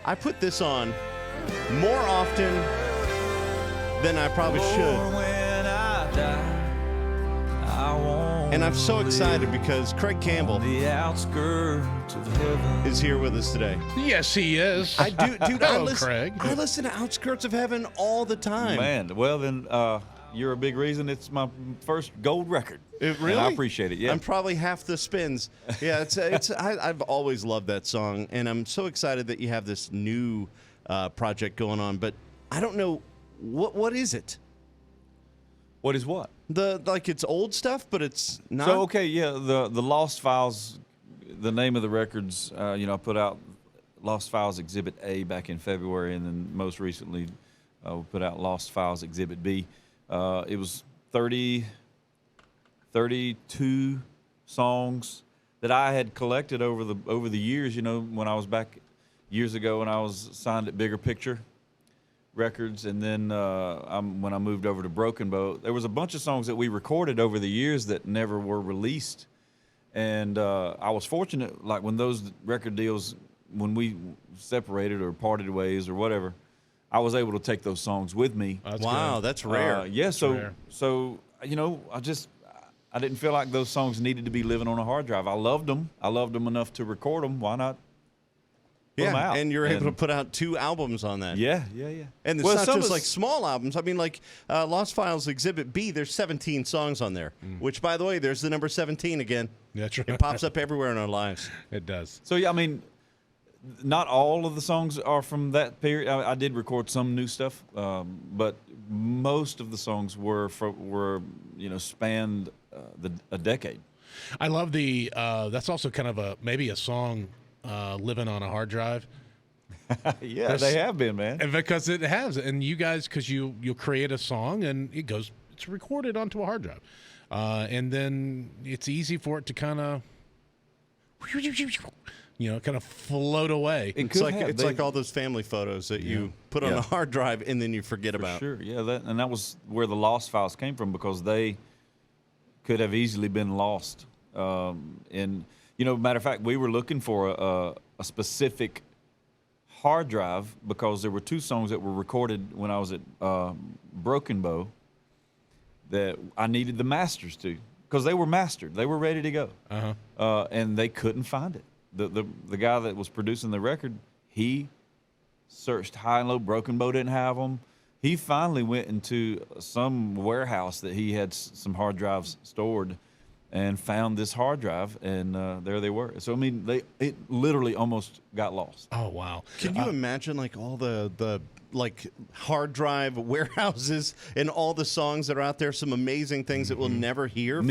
I put this on more often than I probably should. And I'm so excited because Craig Campbell is here with us today. Yes, he is. I do, dude. Craig. I listen to Outskirts of Heaven all the time. Man, well then, you're a big reason it's my first gold record. Really? And I appreciate it. Yeah, I'm probably half the spins. Yeah, I've always loved that song, and I'm so excited that you have this new project going on. But I don't know what is it. What is what? It's old stuff, but it's not. So okay, yeah, the Lost Files, the name of the records. I put out Lost Files Exhibit A back in February, and then most recently we put out Lost Files Exhibit B. It was 32 songs that I had collected over the years. When I was back years ago when I was signed at Bigger Picture Records, and then when I moved over to Broken Bow, there was a bunch of songs that we recorded over the years that never were released. And I was fortunate, like when those record deals, when we separated or parted ways or whatever, I was able to take those songs with me. Wow, that's rare. Yeah, rare. so I didn't feel like those songs needed to be living on a hard drive. I loved them. I loved them enough to record them. Why not? Yeah, out. and you're able to put out 2 albums on that. Yeah. And it's not just like small albums. I mean, like Lost Files Exhibit B, there's 17 songs on there, which, by the way, there's the number 17 again. That's right. It pops up everywhere in our lives. It does. So, yeah, I mean, not all of the songs are from that period. I did record some new stuff, but most of the songs spanned a decade. I love the. That's also kind of maybe a song living on a hard drive. Yeah, they have been, man. And because it has, and you guys, because you'll create a song and it's recorded onto a hard drive, and then it's easy for it to kind of. Kind of float away. It's like all those family photos that you put on a hard drive and then you forget about. Sure, yeah, that was where the Lost Files came from, because they could have easily been lost. Matter of fact, we were looking for a specific hard drive because there were 2 songs that were recorded when I was at Broken Bow that I needed the masters to, because they were mastered, they were ready to go, and they couldn't find it. The guy that was producing the record, he searched high and low. Broken Bow didn't have them. He finally went into some warehouse that he had some hard drives stored and found this hard drive, and there they were. So, I mean, it literally almost got lost. Oh, wow. Can you imagine, like, all the hard drive warehouses and all the songs that are out there, some amazing things that we'll never hear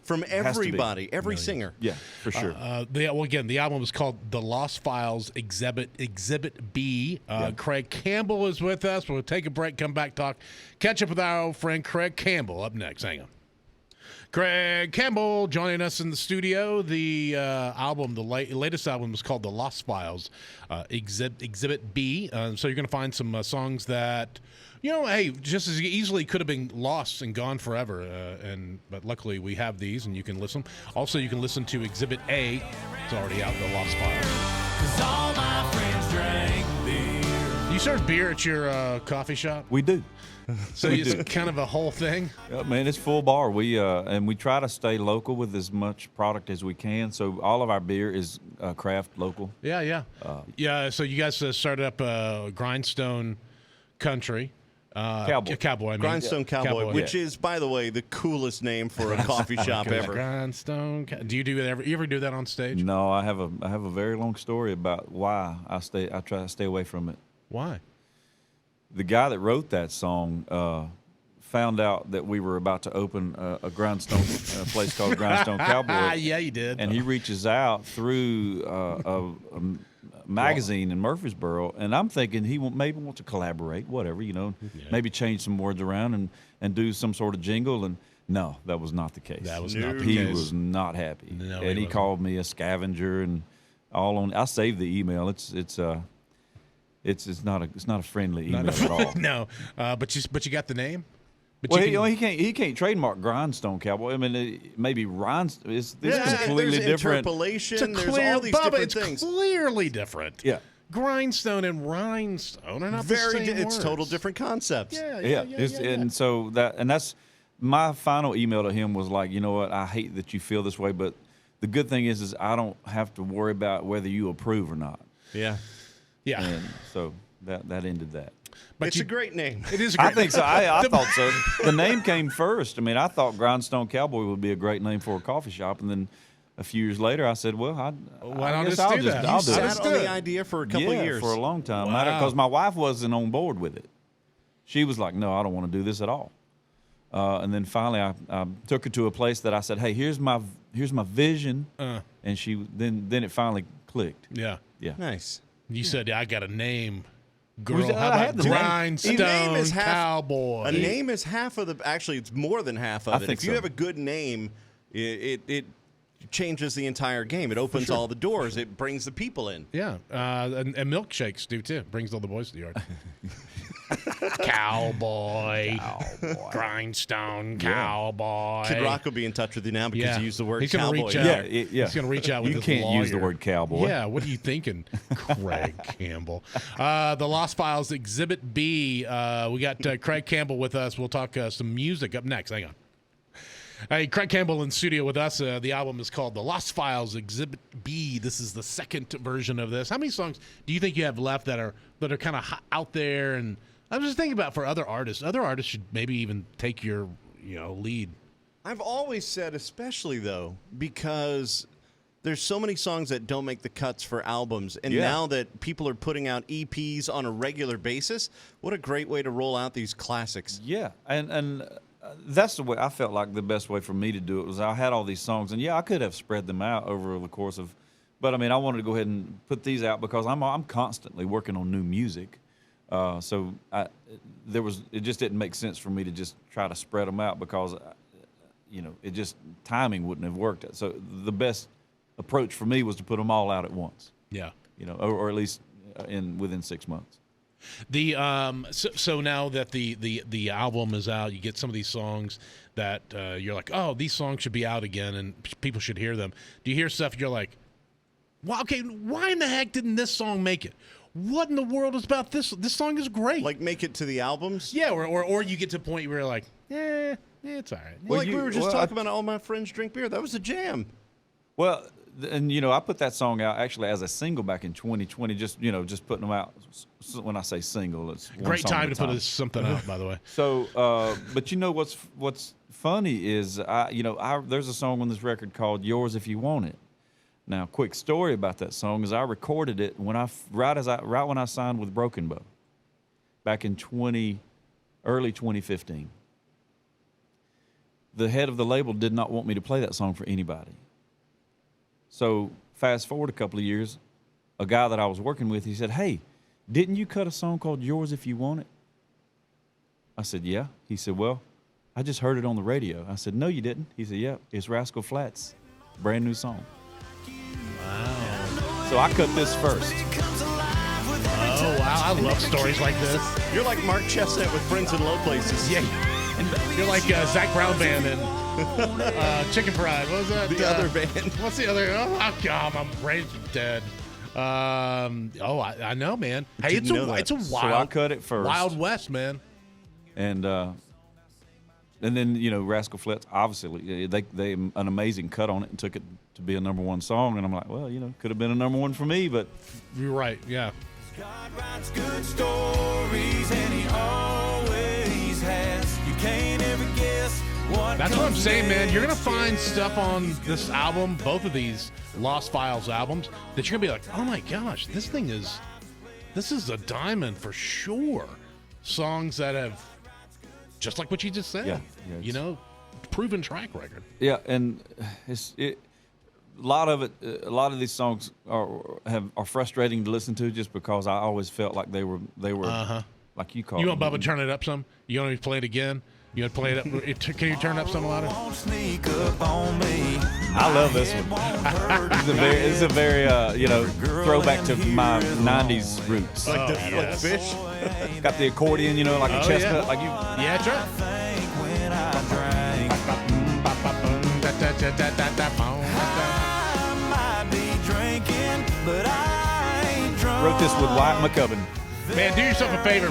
from everybody, every singer. Yeah, for sure. Again, the album is called The Lost Files Exhibit B. Craig Campbell is with us. We'll take a break, come back, catch up with our old friend Craig Campbell up next. Hang on. Craig Campbell joining us in the studio. The album, the latest album, is called The Lost Files, Exhibit B. So you're going to find some songs that, just as easily could have been lost and gone forever. But luckily we have these, and you can listen. Also, you can listen to Exhibit A. It's already out, The Lost Files. 'Cause all my friends drank beer. You serve beer at your coffee shop? We do. So it's kind of a whole thing? Yeah, man, it's full bar. We try to stay local with as much product as we can. So all of our beer is craft local. Yeah. So you guys started up Grindstone Country. Cowboy. Cowboy, I mean. Grindstone Cowboy, which is, by the way, the coolest name for a coffee shop ever. Grindstone. Do you ever do that on stage? No, I have a very long story about why I try to stay away from it. Why? The guy that wrote that song found out that we were about to open a place called Grindstone Cowboy. Yeah, he did. And he reaches out through a magazine in Murfreesboro, and I'm thinking he maybe wants to collaborate, whatever, maybe change some words around and do some sort of jingle. And no, that was not the case. That was not the He case. was not happy. No, and he called me a scavenger and all on. I saved the email. It's not a friendly email at all. No, but you got the name. But well, he can't trademark Grindstone Cowboy. I mean, maybe Rhinestone. It's completely there's different. Interpolation. There's all these different things. Clearly different. Yeah. grindstone and rhinestone are not the same It's words. total different concepts. Yeah. And so that's my final email to him was like, you know what, I hate that you feel this way, but the good thing is I don't have to worry about whether you approve or not. Yeah. Yeah. And so that ended that. But It's a great name. It is. A great I think so. I thought so. The name came first. I mean, I thought Grindstone Cowboy would be a great name for a coffee shop, and then a few years later, I said, "Well, Why not guess just I'll do just that? I'll You do sat it." on the idea for a couple of years. for a long time. Wow. Because my wife wasn't on board with it. She was like, "No, I don't want to do this at all." And then finally, I took her to a place that I said, "Hey, here's my vision," and then it finally clicked. Yeah. Yeah. Nice. You said I got a name. Girl, Was- how I had about the name. Grindstone A name is half- Cowboy? A name is half of the. Actually, it's more than half of I it. think If you so. have a good name, it changes the entire game. It opens all the doors. It brings the people in. Yeah, and milkshakes do too. Brings all the boys to the yard. Cowboy, Grindstone, Cowboy. Kid Rock will be in touch with you now because you used the word He's gonna cowboy. reach out. Yeah, He's gonna reach out with You his can't use the lawyer. word cowboy. Yeah, what are you thinking, Craig Campbell? The Lost Files Exhibit B. We got Craig Campbell with us. We'll talk some music up next. Hang on. Hey, Craig Campbell in studio with us. The album is called The Lost Files Exhibit B. This is the second version of this. How many songs do you think you have left that are kind of out there? And I was just thinking about for other artists. Other artists should maybe even take your lead. I've always said, especially though, because there's so many songs that don't make the cuts for albums, and now that people are putting out EPs on a regular basis, what a great way to roll out these classics. Yeah, and that's the way I felt like the best way for me to do it was I had all these songs, and I could have spread them out over the course of, but I mean I wanted to go ahead and put these out because I'm constantly working on new music, so it just didn't make sense for me to just try to spread them out because it just timing wouldn't have worked. So the best approach for me was to put them all out at once. Yeah. Or at least within 6 months. The so now that the album is out, you get some of these songs that you're like, oh, these songs should be out again and people should hear them. Do you hear stuff you're like, well, okay, why in the heck didn't this song make it? What in the world is about this? This song is great. Like make it to the albums? Yeah, or you get to a point where you're like, it's all right. Well, we were just talking about All My Friends Drink Beer. That was a jam. Well, and I put that song out actually as a single back in 2020. Just putting them out. When I say single, it's one Great song time at to a put something out, by the way. So, but what's funny is there's a song on this record called "Yours If You Want It." Now, quick story about that song is I recorded it when right when I signed with Broken Bow, back in early 2015. The head of the label did not want me to play that song for anybody. So fast forward a couple of years, a guy that I was working with, he said, "Hey, didn't you cut a song called Yours If You Want It?" I said, "Yeah." He said, "Well, I just heard it on the radio." I said, "No, you didn't." He said, "Yeah, it's Rascal Flatts, brand new song." Wow. So I cut this first. Oh, wow. I love stories like this. You're like Mark Chestnut with Friends in Low Places. Yeah. You're like Zach Brown Band and Chicken Fried. What was that? The other band. What's the other? Oh, God, my brain's dead. I know, man. Hey, it's a wild. So I cut it first. Wild West, man. And then Rascal Flatts, obviously they an amazing cut on it and took it to be a #1 song. And I'm like, well, could have been a #1 for me, but You're right. Yeah. God writes good stories and he always has. You can't ever guess what. That's what I'm saying, man. You're gonna find stuff on this album, both of these Lost Files albums, that you're gonna be like, oh my gosh, this is a diamond for sure. Songs that have, just like what you just said, proven track record. yeah, and a lot of these songs are frustrating to listen to just because I always felt like they were like you call. You want Bubba to turn it up some? You want me to play it again? You want to play it up? Can you turn it up some louder? Won't sneak up on me. I love this one. It's a very throwback to my '90s roots. Like yes. Fish. Got the accordion, like a chestnut, like you. Yeah, that's right. Think when I drank, I might be drinking, but I ain't drunk. Wrote this with Wyatt McCubbin. Man, do yourself a favor.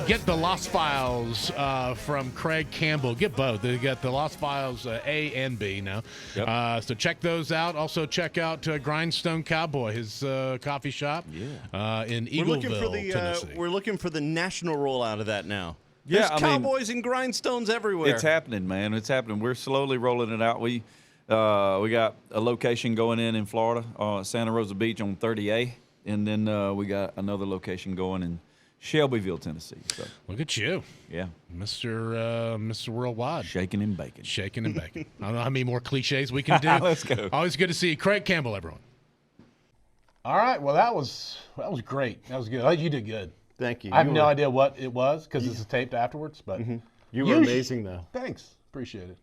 Get the Lost Files from Craig Campbell. Get both. They got the Lost Files A and B now. Yep. So check those out. Also check out Grindstone Cowboy, his coffee shop in Eagleville, Tennessee. We're looking for the national rollout of that now. Yeah, There's cowboys and grindstones everywhere. It's happening, man. It's happening. We're slowly rolling it out. We got a location going in Florida, Santa Rosa Beach on 30A. And then we got another location going in Shelbyville, Tennessee. So, look at you. Yeah. Mr. Worldwide. Shaking and baking. Shaking and baking. I don't know how many more cliches we can do. Let's go. Always good to see you. Craig Campbell, everyone. All right. Well, that was great. That was good. You did good. Thank you. I have no idea what it was because this is taped afterwards, but You were amazing, though. Thanks. Appreciate it.